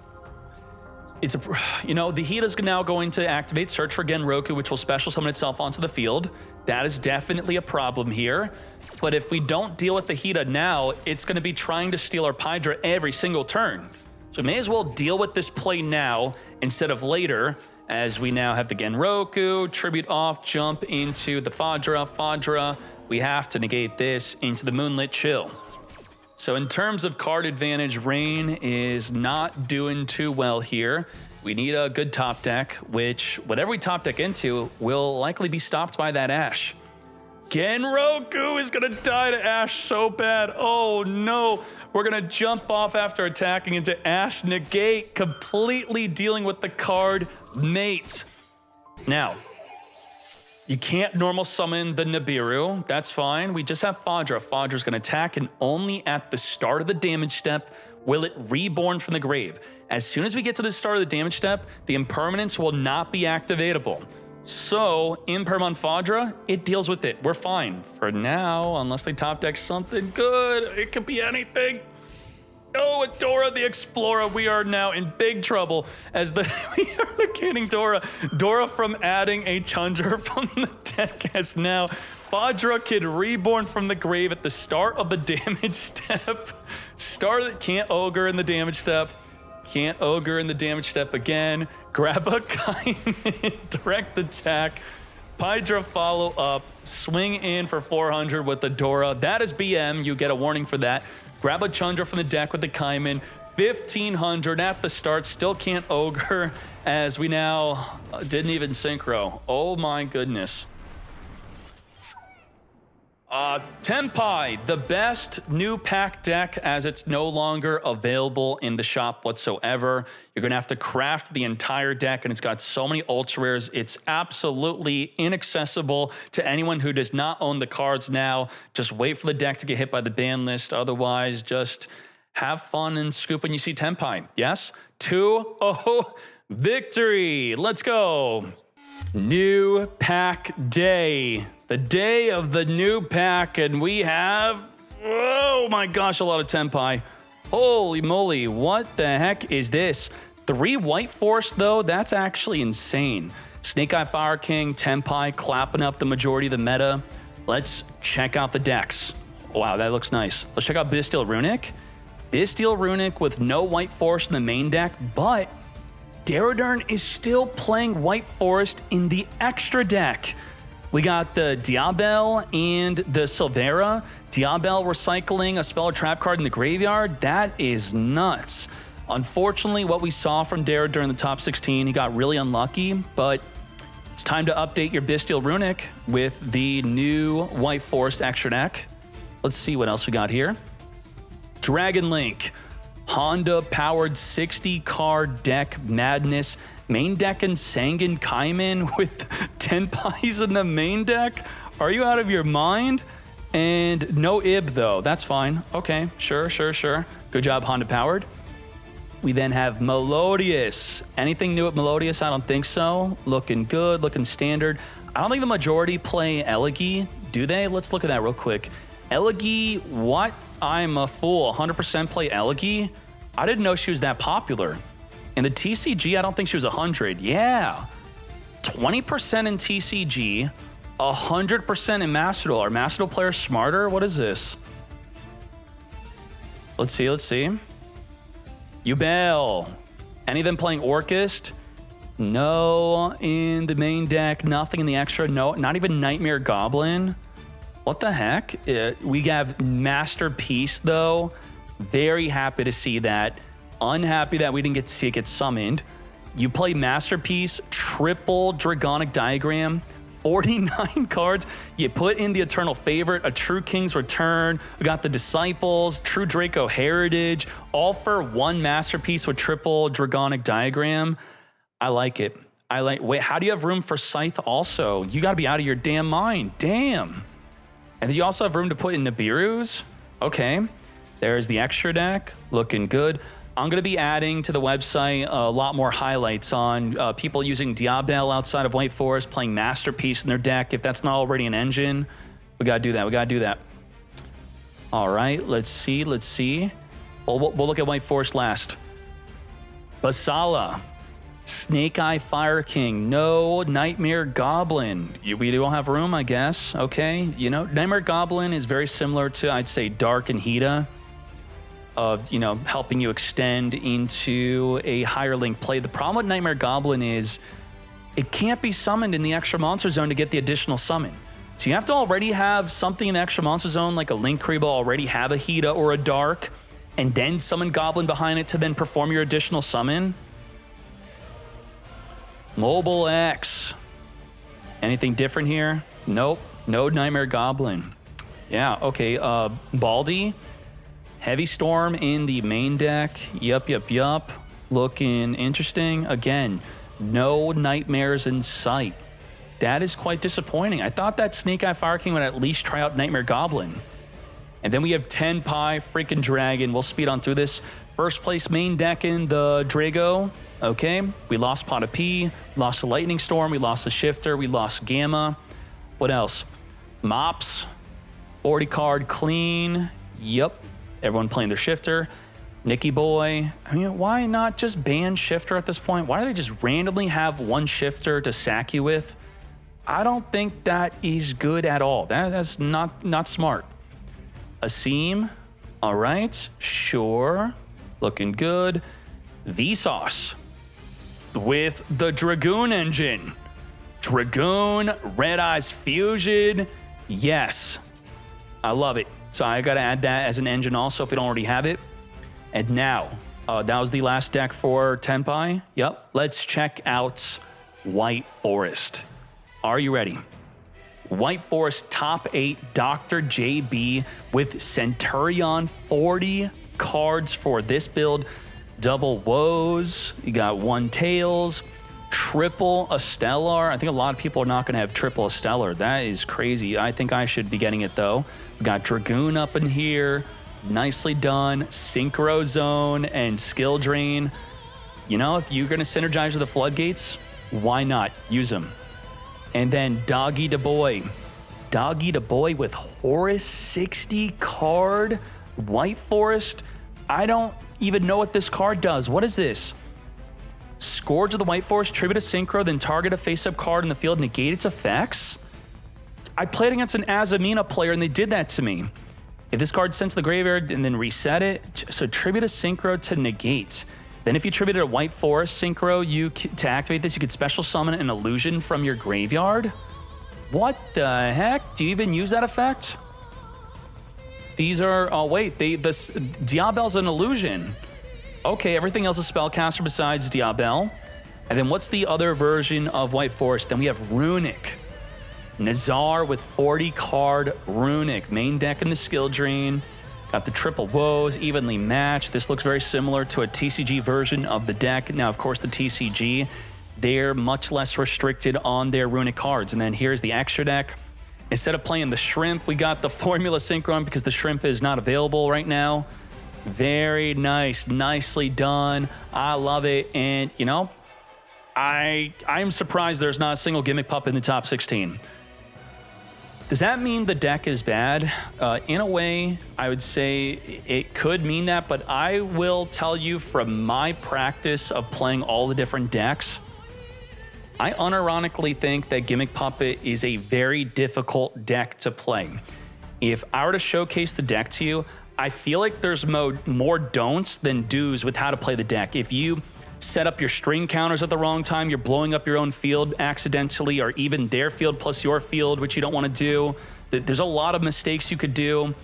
It's the Hida's now going to activate Search for Genroku, which will special summon itself onto the field. That is definitely a problem here. But if we don't deal with the Hida now, it's going to be trying to steal our Pydra every single turn. So we may as well deal with this play now instead of later, as we now have the Genroku, tribute off, jump into the Fadra. We have to negate this into the Moonlit Chill. So in terms of card advantage, Rain is not doing too well here. We need a good top deck, which whatever we top deck into will likely be stopped by that Ashe. Genroku is gonna die to Ashe so bad. Oh no, we're gonna jump off after attacking into Ashe negate, completely dealing with the card mate. Now, you can't normal summon the Nibiru. That's fine. We just have Fadra. Fadra's going to attack, and only at the start of the damage step will it reborn from the grave. As soon as we get to the start of the damage step, the Impermanence will not be activatable. So, Imperm on Fadra, it deals with it. We're fine. For now, unless they top deck something good, it could be anything. Oh, Dora the Explorer, we are now in big trouble as we are negating Dora. Dora from adding a Chandra from the deck has now Fadra Kid reborn from the grave at the start of the damage step. Can't Ogre in the damage step. Can't Ogre in the damage step again. Grab a Kaiman, direct attack. Pydra follow up, swing in for 400 with the Dora. That is BM, you get a warning for that. Grab a Chandra from the deck with the Kaiman. 1,500 at the start, still can't Ogre as we now didn't even synchro. Oh my goodness. Tenpai, the best new pack deck as it's no longer available in the shop whatsoever. You're going to have to craft the entire deck, and it's got so many ultra rares. It's absolutely inaccessible to anyone who does not own the cards now. Just wait for the deck to get hit by the ban list. Otherwise, just have fun and scoop when you see Tenpai. Yes? 2-0 victory. Let's go. New pack day. The day of the new pack, and we have, oh my gosh, a lot of Tenpai. Holy moly, what the heck is this? 3 White Force, though, that's actually insane. Snake Eye Fire King, Tenpai, clapping up the majority of the meta. Let's check out the decks. Wow, that looks nice. Let's check out Bisteel Runic. Bisteel Runic with no White Force in the main deck, but Daradurn is still playing White Forest in the extra deck. We got the Diabel and the Silvera. Diabel recycling a spell or trap card in the graveyard. That is nuts. Unfortunately, what we saw from Dara during the top 16, he got really unlucky, but it's time to update your Bisteel Runic with the new White Forest extra deck. Let's see what else we got here. Dragon Link, Honda-powered 60-card deck madness. Main deck and Sangan Kaiman with Tenpais in the main deck? Are you out of your mind? And no Ib, though. That's fine. Okay, sure. Good job, Honda-powered. We then have Melodious. Anything new at Melodious? I don't think so. Looking good, looking standard. I don't think the majority play Elegy, do they? Let's look at that real quick. Elegy, what? I'm a fool. 100% play Elegy? I didn't know she was that popular. In the TCG, I don't think she was 100. Yeah. 20% in TCG, 100% in Master Duel. Are Master Duel players smarter? What is this? Let's see. Yubel. Any of them playing Orchist? No in the main deck. Nothing in the extra. No, not even Nightmare Goblin. What the heck? We have Masterpiece, though. Very happy to see that. Unhappy that we didn't get to see it get summoned. You play Masterpiece, triple Dragonic Diagram, 49 cards. You put in the Eternal Favorite, a True King's Return. We got the Disciples, True Draco Heritage, all for one Masterpiece with triple Dragonic Diagram. I like it. Wait, how do you have room for Scythe also? You got to be out of your damn mind. Damn. And then you also have room to put in Nibiru's. Okay. There's the extra deck. Looking good. I'm going to be adding to the website a lot more highlights on people using Diabel outside of White Forest, playing Masterpiece in their deck. If that's not already an engine, we got to do that. All right, let's see. We'll look at White Forest last. Basala, Snake Eye Fire King, no Nightmare Goblin. We don't have room, I guess. Okay, Nightmare Goblin is very similar to, I'd say, Dark and Hida. Of, helping you extend into a higher link play. The problem with Nightmare Goblin is it can't be summoned in the extra monster zone to get the additional summon. So you have to already have something in the extra monster zone, like a Link Kriba, already have a Hida or a Dark, and then summon Goblin behind it to then perform your additional summon. Mobile X. Anything different here? Nope. No Nightmare Goblin. Yeah, okay. Baldy. Heavy Storm in the main deck. Yup. Looking interesting. Again, no Nightmares in sight. That is quite disappointing. I thought that Snake Eye Fire King would at least try out Nightmare Goblin. And then we have Tenpai, freaking Dragon. We'll speed on through this. First place main deck in the Drago. Okay, we lost Pot of P, lost the Lightning Storm, we lost the Shifter, we lost Gamma. What else? Mops, 40 card clean. Yep. Everyone playing their Shifter. Nicky Boy. I mean, why not just ban Shifter at this point? Why do they just randomly have one Shifter to sack you with? I don't think that is good at all. That's not smart. Asim. All right. Sure. Looking good. Vsauce. With the Dragoon engine. Dragoon, Red Eyes Fusion. Yes. I love it. So I got to add that as an engine also if we don't already have it. And now, that was the last deck for Tenpai. Yep. Let's check out White Forest. Are you ready? White Forest top 8, Dr. JB with Centurion, 40 cards for this build. Double Woes. You got one Tails. Triple Stellar. I think a lot of people are not going to have triple Stellar. That is crazy. I think I should be getting it though. We got Dragoon up in here. Nicely done. Synchro Zone and Skill Drain. If you're going to synergize with the Floodgates, why not? Use them. And then Doggy Da Boy. Doggy Da Boy with Horus 60 card. White Forest. I don't even know what this card does. What is this? Scourge of the White Forest, tribute a Synchro, then target a face-up card in the field, negate its effects? I played against an Azamina player and they did that to me. If this card's sent to the graveyard and then reset it, so tribute a Synchro to negate. Then if you tributed a White Forest Synchro, to activate this, you could special summon an illusion from your graveyard? What the heck? Do you even use that effect? These are, Diabel's an illusion. Okay, everything else is spellcaster besides Diabel. And then what's the other version of White Forest? Then we have Runic. Nazar with 40 card Runic. Main deck in the skill drain. Got the triple woes, evenly matched. This looks very similar to a TCG version of the deck. Now, of course, the TCG, they're much less restricted on their Runic cards. And then here's the extra deck. Instead of playing the Shrimp, we got the Formula Synchron because the Shrimp is not available right now. Very nice, nicely done. I love it. And, you know, I'm surprised there's not a single Gimmick Pup in the top 16. Does that mean the deck is bad? In a way, I would say it could mean that, but I will tell you from my practice of playing all the different decks, I unironically think that Gimmick Puppet is a very difficult deck to play. If I were to showcase the deck to you, I feel like there's more don'ts than do's with how to play the deck. If you set up your string counters at the wrong time, you're blowing up your own field accidentally, or even their field plus your field, which you don't want to do. There's a lot of mistakes you could do.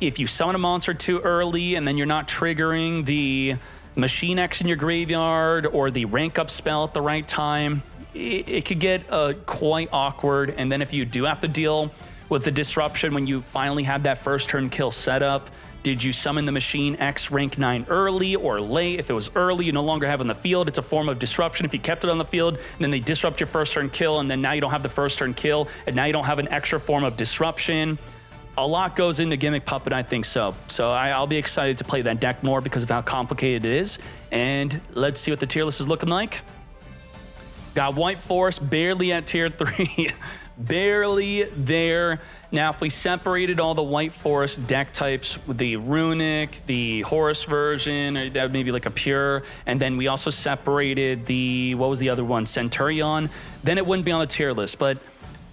If you summon a monster too early and then you're not triggering the Machine X in your graveyard or the rank up spell at the right time, it could get quite awkward. And then if you do have to deal with the disruption when you finally have that first turn kill setup, did you summon the Machine X rank 9 early or late? If it was early, you no longer have it on the field. It's a form of disruption. If you kept it on the field, and then they disrupt your first turn kill, and then now you don't have the first turn kill, and now you don't have an extra form of disruption. A lot goes into Gimmick Puppet, I think so. So I'll be excited to play that deck more because of how complicated it is. And let's see what the tier list is looking like. Got White Forest barely at tier 3. Barely there. Now, if we separated all the White Forest deck types with the Runic, the Horus version, or that maybe like a pure, and then we also separated the, what was the other one, Centurion, then it wouldn't be on the tier list. But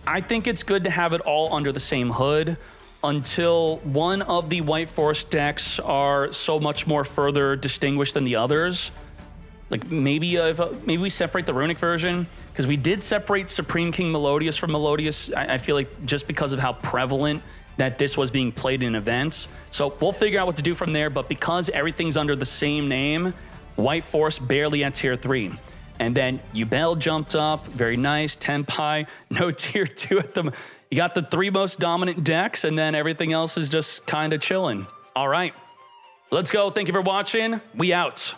I think it's good to have it all under the same hood until one of the White Forest decks are so much more further distinguished than the others. Like maybe we separate the Runic version, because we did separate Supreme King Melodious from Melodious. I feel like just because of how prevalent that this was being played in events. So we'll figure out what to do from there, but because everything's under the same name, White Forest barely at tier 3. And then Yubel jumped up, very nice. Tenpai, no tier 2 at them. You got the 3 most dominant decks, and then everything else is just kind of chilling. All right, let's go. Thank you for watching. We out.